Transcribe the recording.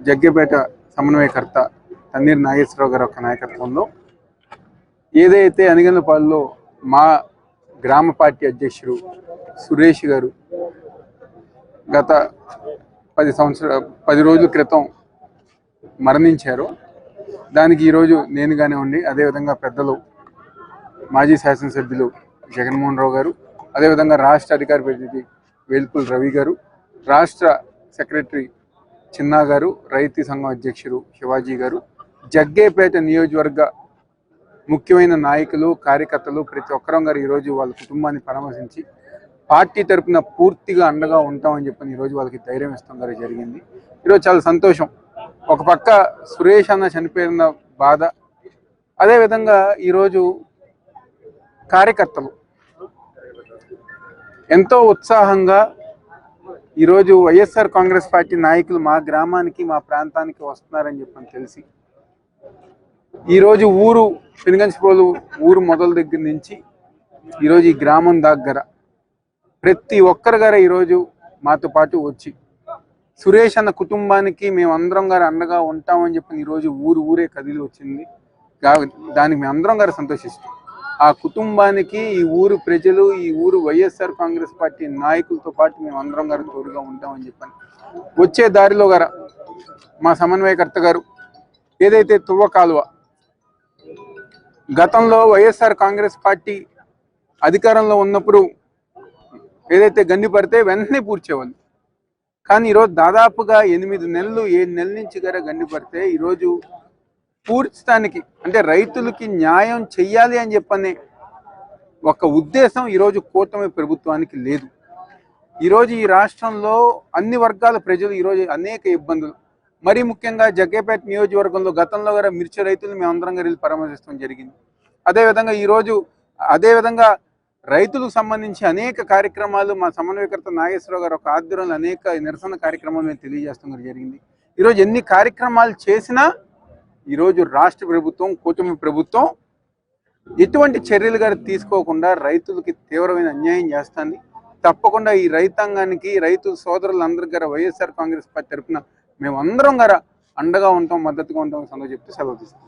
జగ్గేపేట సమన్వయకర్త తన్నీర్ నాగేశ్వరరావు గారి యొక్క నాయకత్వంలో ఏదైతే అనిగండ్లపాడులో మా గ్రామ పార్టీ అధ్యక్షుడు సురేష్ గారు గత 10 రోజుల క్రితం మరణించారో దానికి ఈరోజు నేను కానివ్వండి, అదేవిధంగా పెద్దలు మాజీ శాసనసభ్యులు జగన్మోహన్ రావు గారు, అదేవిధంగా రాష్ట్ర అధికార ప్రతినిధి వేల్పుల్ రవి గారు, రాష్ట్ర సెక్రటరీ చిన్నా గారు, రైతు సంఘం అధ్యక్షుడు శివాజీ గారు, జగ్గేపేట నియోజకవర్గ ముఖ్యమైన నాయకులు, కార్యకర్తలు ప్రతి ఒక్కరం గారు ఈరోజు వాళ్ళ కుటుంబాన్ని పరామర్శించి పార్టీ తరఫున పూర్తిగా అండగా ఉంటామని చెప్పని ఈరోజు వాళ్ళకి ధైర్యం ఇస్తాం గారు జరిగింది. ఈరోజు చాలా సంతోషం. ఒక పక్క సురేష్ అన్న చనిపోయిన బాధ, అదేవిధంగా ఈరోజు కార్యకర్తలు ఎంతో ఉత్సాహంగా ఈరోజు వైఎస్ఆర్ కాంగ్రెస్ పార్టీ నాయకులు మా గ్రామానికి మా ప్రాంతానికి వస్తున్నారని చెప్పని తెలిసి ఈరోజు ఊరు పెనుగంచిప్రోలు ఊరు మొదల దగ్గర నుంచి ఈరోజు ఈ గ్రామం దగ్గర ప్రతి ఒక్కరి గారు ఈరోజు మాతో పాటు వచ్చి సురేష్ అన్న కుటుంబానికి మేమందరం గారు అండగా ఉంటామని చెప్పి ఈరోజు ఊరే కదిలి వచ్చింది. దానికి మేమందరం గారు సంతోషిస్తాం. ఆ కుటుంబానికి ఈ ఊరు ప్రజలు, ఈ ఊరు వైఎస్ఆర్ కాంగ్రెస్ పార్టీ నాయకులతో పాటు మేమందరం గారు తోడుగా ఉంటామని చెప్పని వచ్చే దారిలో గారు మా సమన్వయకర్త గారు ఏదైతే తువ్వ కాలువ గతంలో వైఎస్ఆర్ కాంగ్రెస్ పార్టీ అధికారంలో ఉన్నప్పుడు ఏదైతే గండి పడితే వెంటనే పూడ్చేవాళ్ళు, కానీ ఈరోజు దాదాపుగా 7 నెలల నుంచి గారు గండి పడితే ఈరోజు పూడ్చడానికి అంటే రైతులకి న్యాయం చెయ్యాలి అని చెప్పనే ఒక ఉద్దేశం ఈరోజు కూటమి ప్రభుత్వానికి లేదు. ఈరోజు ఈ రాష్ట్రంలో అన్ని వర్గాల ప్రజలు ఈరోజు అనేక ఇబ్బందులు, మరీ ముఖ్యంగా జగ్గేపేట నియోజకవర్గంలో గతంలో గారు మిర్చి రైతులు మేమందరం గారు వెళ్ళి పరామర్శించడం జరిగింది. అదేవిధంగా ఈరోజు రైతులకు సంబంధించి అనేక కార్యక్రమాలు మా సమన్వయకర్త నాగేశ్వరరావు గారు ఒక ఆధ్వర్యంలో అనేక నిరసన కార్యక్రమాలు మేము తెలియజేస్తాం జరిగింది. ఈరోజు ఎన్ని కార్యక్రమాలు చేసినా ఈరోజు రాష్ట్ర ప్రభుత్వం, కూటమి ప్రభుత్వం ఎటువంటి చర్యలు గారు తీసుకోకుండా రైతులకి తీవ్రమైన అన్యాయం చేస్తుంది. తప్పకుండా ఈ రైతాంగానికి, రైతు సోదరులందరికీ గారు వైఎస్ఆర్ కాంగ్రెస్ పార్టీ తరఫున మేమందరం గారు అండగా ఉంటాం, మద్దతుగా ఉంటాం సంగతి చెప్తే సెలవు తీస్తాం.